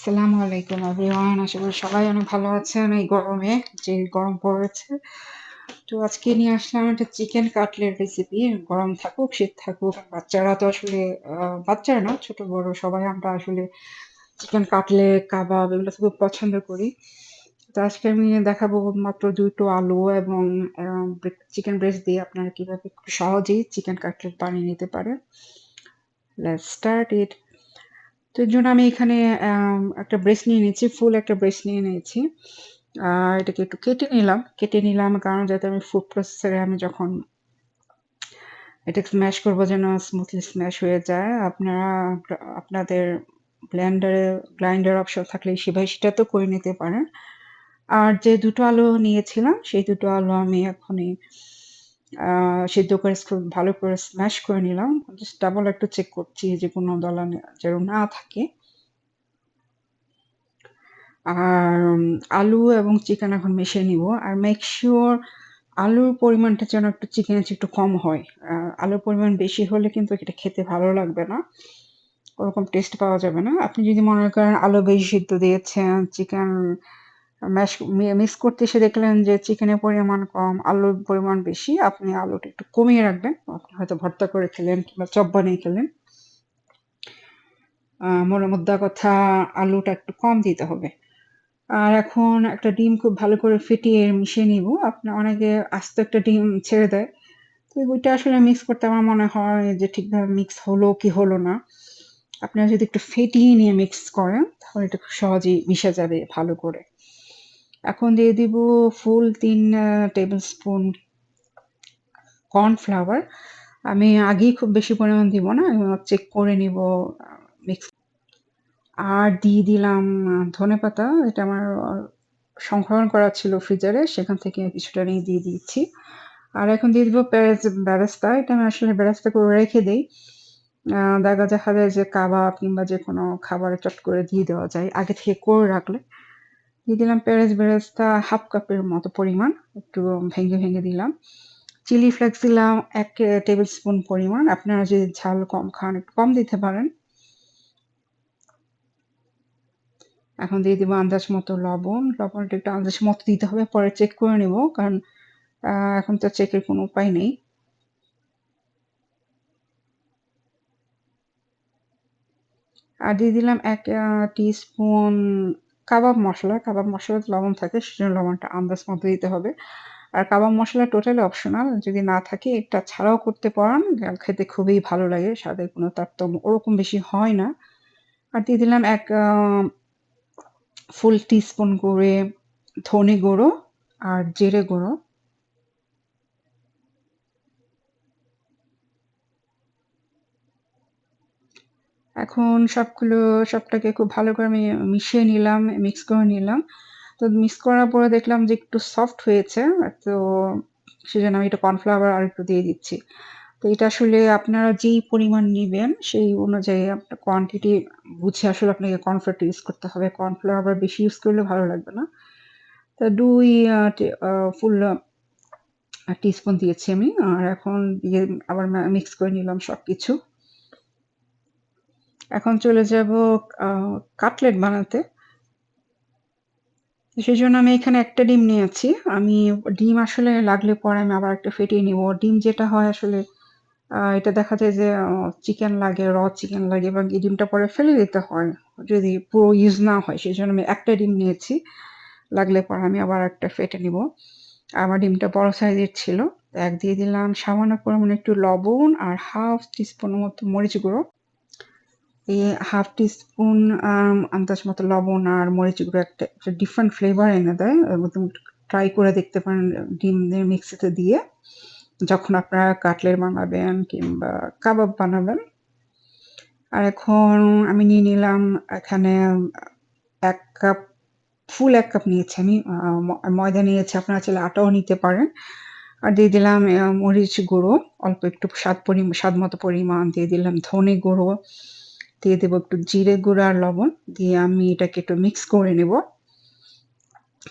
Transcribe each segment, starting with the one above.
আসসালামু আলাইকুম এভরিওয়ান। আশা করি সবাই অনেক ভালো আছেন এই গরমে, যে গরম পড়েছে। তো আজকে নিয়ে আসলাম একটা চিকেন কাটলেট রেসিপি। গরম থাকুক, শীত থাকুক, বাচ্চারা তো আসলে বাচ্চারা না, ছোট বড় সবাই আমরা আসলে চিকেন কাটলেট, কাবাব এগুলো খুব পছন্দ করি। তো আজকে আমি দেখাবো মাত্র ২ টো আলু এবং চিকেন ব্রেস্ট দিয়ে আপনারা কিভাবে খুব সহজেই চিকেন কাটলেট বানিয়ে নিতে পারেন। Let's start it. তো এর জন্য আমি এখানে একটা ব্রেস্ট নিয়ে নিয়েছি, ফুল একটা ব্রেস্ট নিয়ে নিয়েছি। এটাকে একটু কেটে নিলাম কারণ যাতে আমি ফুড প্রসেসরে আমি যখন এটাকে স্ম্যাশ করবো যেন স্মুথলি স্ম্যাশ হয়ে যায়। আপনারা আপনাদের ব্লেন্ডারে গ্রাইন্ডার অপশন থাকলে সেটাতেও করে নিতে পারেন। আর যে ২ টো আলু নিয়েছিলাম সেই ২ টো আলু আমি এখনই সিদ্ধ করে খুব ভালো করে স্ম্যাশ করে নিলাম। জাস্ট ডাবল একটু চেক করছি যে কোনো দলা যেন না থাকে। আর আলু এবং চিকেন এখন মিশিয়ে নিব। আর মেক সিউর আলুর পরিমাণটা যেন একটু চিকেনের চেয়ে একটু কম হয়। আলুর পরিমাণ বেশি হলে কিন্তু এটা খেতে ভালো লাগবে না। ওরকম টেস্ট পাওয়া যাবে না। আপনি যদি মনে করেন আলু বেশি সিদ্ধ দিয়েছেন, চিকেন মিক্স করতে এসে দেখলেন যে চিকেনের পরিমাণ কম, আলুর পরিমাণ বেশি, আপনি আলুটা একটু কমিয়ে রাখবেন। আপনি হয়তো ভর্তা করে খেলেন কিংবা চপ বানিয়ে খেলেন। মোদ্দা কথা আলুটা একটু কম দিতে হবে। আর এখন একটা ডিম খুব ভালো করে ফেটিয়ে মিশিয়ে নিব। আপনার অনেকে আস্ত একটা ডিম ছেড়ে দেয়। তো ওইটা আসলে মিক্স করতে আমার মনে হয় যে ঠিকভাবে মিক্স হলো কি হলো না। আপনারা যদি একটু ফেটিয়ে নিয়ে মিক্স করেন তাহলে এটা খুব সহজেই মিশে যাবে ভালো করে। এখন দিয়ে দিব ফুল ৩ টেবিল স্পুন কর্নফ্লাওয়ার। আমি আগেই খুব বেশি পরিমাণ দিব না। আমি চেক করে নিব মিক্স। আর দিয়ে দিলাম ধনেপাতা। এটা আমার সংরক্ষণ করা ছিল ফ্রিজারে। সেখান থেকে কিছুটা নিয়ে দিয়ে দিচ্ছি। আর এখন দিয়ে দিব বেরেস্তা। এটা আমি আসলে বেরেস্তা করে রেখে দেই। দেখা যায় যে কাবাব কিংবা যেকোনো খাবারে চট করে দিয়ে দেওয়া যায় আগে থেকে করে রাখলে। দিয়ে দিলাম বেরেস্তা ১/২ কাপের মতো পরিমাণ। একটু ভেঙে দিলাম। চিলি ফ্লেক্স দিলাম ১ টেবিল স্পুন পরিমাণ। আপনারা যদি ঝাল কম খান একটু কম দিতে পারেন। এখন দিয়ে দিব আন্দাজ মতো লবণ। লবণটা একটু আন্দাজ মতো দিতে হবে। পরে চেক করে নিব। কারণ এখন তো চেকের কোনো উপায় নেই। আর দিয়ে দিলাম ১ টিস্পুন কাবাব মসলা। কাবাব মসলাতে লবণ থাকে সেজন্য লবণটা আন্দাজ মতো দিতে হবে। আর কাবাব মসলা টোটালি অপশনাল। যদি না থাকে এটা ছাড়াও করতে পারেন। খেতে খুবই ভালো লাগে। স্বাদের কোনো তারতম্য ওরকম বেশি হয় না। আর দিয়ে দিলাম ১ ফুল টিস্পুন করে ধনে গুঁড়ো আর জিরে গুঁড়ো। এখন সবটাকে খুব ভালো করে আমি মিশিয়ে নিলাম, মিক্স করে নিলাম। তো মিক্স করার পরে দেখলাম যে একটু সফট হয়েছে। তো সেজন্য আমি একটু কর্নফ্লাওয়ার আরেকটু দিয়ে দিচ্ছি। তো এটা আসলে আপনারা যেই পরিমাণ নিবেন সেই অনুযায়ী আপনার কোয়ান্টিটি বুঝে আসলে আপনাকে কর্নফ্লাওয়ারটা ইউজ করতে হবে। কর্নফ্লাওয়ার আবার বেশি ইউজ করলে ভালো লাগবে না। তো ২ আ টে আ ফুল টিস্পুন দিয়েছি আমি। আর এখন দিয়ে আবার মিক্স করে নিলাম সবকিছু। এখন চলে যাব আ কাটলেট বানাতে। সেজন্য আমি এখানে একটা ডিম নিয়েছি। আমি ডিম আসলে লাগলে পরে আমি আবার একটা ফেটিয়ে নিব। ডিম যেটা হয় আসলে এটা দেখা যায় যে চিকেন লাগে, চিকেন লাগে এবং এই ডিমটা পরে ফেলে দিতে হয়। যদি পুরো ইউজ না হয়। সেজন্য আমি একটা ডিম নিয়েছি। লাগলে পরে আমি আবার একটা ফেটে নিব। আমার ডিমটা বড় সাইজের ছিল। ১ দিয়ে দিলাম সামান্য পরিমাণে একটু লবণ আর 1/2 টিস্পুনের মতো মরিচ গুঁড়ো। এই 1/2 টিস্পুন আন্দাজ মতো লবণ আর মরিচ গুঁড়ো একটা ডিফারেন্ট ফ্লেভার এনে দেয়। এবং ট্রাই করে দেখতে পারেন ডিমের মিক্সিতে দিয়ে। যখন আপনারা কাটলেট বানাবেন কিংবা কাবাব বানাবেন। আর এখন আমি নিয়ে নিলাম এখানে ১ কাপ ফুল ১ কাপ নিয়েছি আমি। ময়দা নিয়েছি, আপনারা চাইলে আটাও নিতে পারেন। আর দিয়ে দিলাম মরিচ গুঁড়ো, অল্প একটু স্বাদ মতো পরিমাণ দিয়ে দিলাম ধনে গুঁড়ো, দিয়ে দেব একটু জিরে গুঁড়ো আর লবণ। দিয়ে আমি এটাকে একটু মিক্স করে নেব।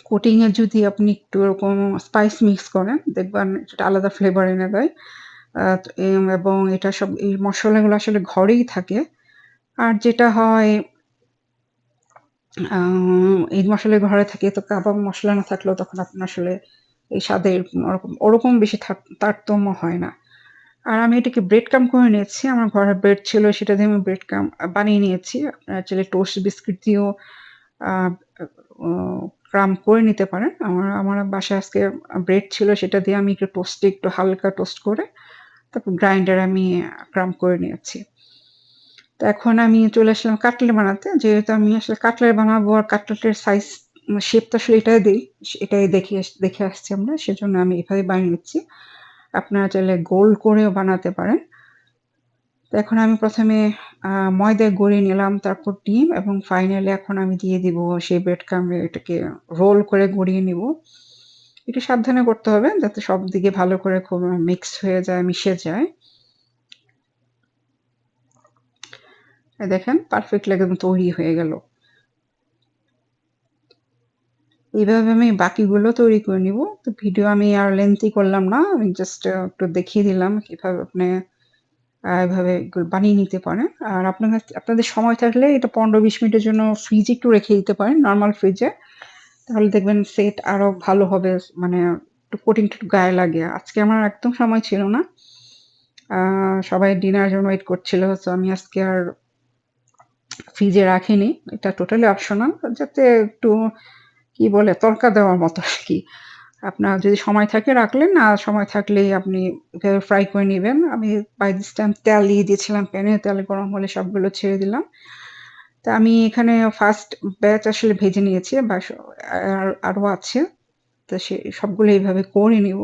কোটিং এ যদি আপনি একটু এরকম স্পাইস মিক্স করেন, দেখবেন এটা আলাদা ফ্লেভার এনে দেয়। এবং এটা এই মসলাগুলো আসলে ঘরেই থাকে। আর যেটা হয় ঈদ মসলা ঘরে থাকে তো কাবাব মসলা না থাকলেও তখন আপনার আসলে এই স্বাদের ওরকম বেশি তারতম্য হয় না। আর আমি এটাকে ব্রেড ক্রাম্ব করে নিয়েছি। আমার ঘরে ব্রেড ছিল সেটা দিয়ে আমি ব্রেড ক্রাম্ব বানিয়ে নিয়েছি। আপনারা চাইলে টোস্ট বিস্কিট দিয়েও আ অ ক্রাম্ব করে নিতে পারেন। আমার বাসায় আজকে ব্রেড ছিল সেটা দিয়ে আমি একটু টোস্টে একটু হালকা টোস্ট করে তারপর গ্রাইন্ডারে আমি ক্রাম্ব করে নিয়েছি। তো এখন আমি চলে আসলাম কাটলেট বানাতে। যেহেতু আমি আসলে কাটলেট বানাবো আর কাটলেটের সাইজ শেপ তো আসলে এটাই দেই। এটাই দেখে আসছি আমরা। সেজন্য আমি এভাবে বানিয়ে নিচ্ছি। আপনারা চাইলে গোল করেও বানাতে পারেন। তো এখন আমি ১ম এ ময়দা গড়িয়ে নিলাম, তারপর ডিম এবং ফাইনালি এখন আমি দিয়ে দিব সেই ব্রেড ক্রাম্ব এটাকে রোল করে গড়িয়ে নিব। একটু সাবধানে করতে হবে যাতে সব দিকে ভালো করে খুব মিক্স হয়ে যায়, মিশে যায়। দেখেন পারফেক্টলি একদম তৈরি হয়ে গেল। এইভাবে আমি বাকিগুলো তৈরি করে নিব। তো ভিডিও আমি আর লেংথি করলাম না। আমি জাস্ট একটু দেখিয়ে দিলাম কিভাবে আপনি এভাবে এগুলো বানিয়ে নিতে পারেন। আর আপনাদের সময় থাকলে এটা ১৫-২০ মিনিটের জন্য ফ্রিজে একটু রেখে দিতে পারেন, নরমাল ফ্রিজে। তাহলে দেখবেন সেট আরো ভালো হবে। মানে একটু কোটিংটা একটু গায়ে লাগে। আজকে আমার একদম সময় ছিল না। আ সবাই ডিনারের জন্য ওয়েট করছিল। সো আমি আজকে আর ফ্রিজে রাখিনি। এটা টোটালি অপশনাল। যাতে একটু কি বলে তড়কা দেওয়ার মতো আরকি। আপনার যদি সময় থাকে রাখলেন, আর সময় থাকলেই আপনি এভাবে ফ্রাই করে নিবেন। আমি বাই দিস টাইম তেল দিয়ে দিয়েছিলাম প্যানে। তেল গরম হলে সবগুলো ছেড়ে দিলাম। তো আমি এখানে ফার্স্ট ব্যাচ আসলে ভেজে নিয়েছি। আরো আছে। তো সবগুলো এভাবে করে নিব।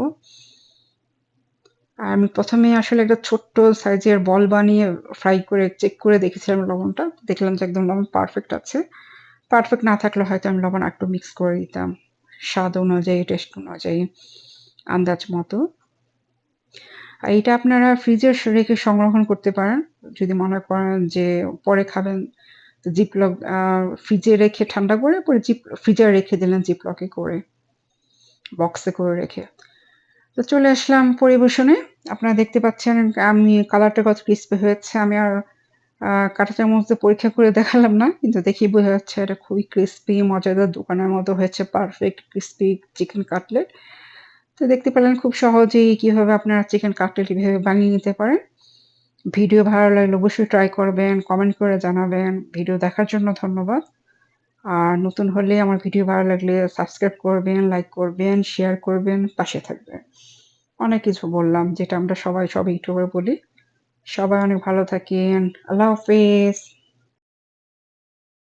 আর আমি ১ম এ আসলে একটা ছোট্ট সাইজের বল বানিয়ে ফ্রাই করে চেক করে দেখেছিলাম লবণটা। দেখলাম যে একদম লবণ পারফেক্ট আছে। পারফেক্ট না থাকলে হয়তো আমি লবণ আরেকটু মিক্স করে দিতাম। স্বাদ অনুযায়ী, টেস্ট অনুযায়ী, আন্দাজ মতো। আর এটা আপনারা ফ্রিজে রেখে সংরক্ষণ করতে পারেন। যদি মনে করেন যে পরে খাবেন, তো জিপলক ফ্রিজে রেখে ঠান্ডা করে পরে ফ্রিজারে রেখে দিলেন জিপলকে করে, বক্সে করে রেখে। তো চলে আসলাম পরিবেশনে। আপনারা দেখতে পাচ্ছেন আমি কালারটা কত ক্রিসপি হয়েছে। আমি আর কাঁটা চামচ দিয়ে পরীক্ষা করে দেখালাম না। কিন্তু দেখেই বোঝা যাচ্ছে এটা খুবই ক্রিসপি, মজাদার দোকানের মতো হয়েছে পারফেক্ট ক্রিসপি চিকেন কাটলেট। তো দেখতে পেলেন খুব সহজেই কিভাবে আপনারা চিকেন কাটলেট এভাবে বানিয়ে নিতে পারেন। ভিডিও ভালো লাগলে অবশ্যই ট্রাই করবেন, কমেন্ট করে জানাবেন। ভিডিও দেখার জন্য ধন্যবাদ। আর নতুন হলে আমার ভিডিও ভালো লাগলে সাবস্ক্রাইব করবেন, লাইক করবেন, শেয়ার করবেন, পাশে থাকবেন। অনেক কিছু বললাম যেটা আমরা সবাই সব ইউটিউবার বলি। সবাই অনেক ভালো থাকেন। আল্লাহ হাফেজ।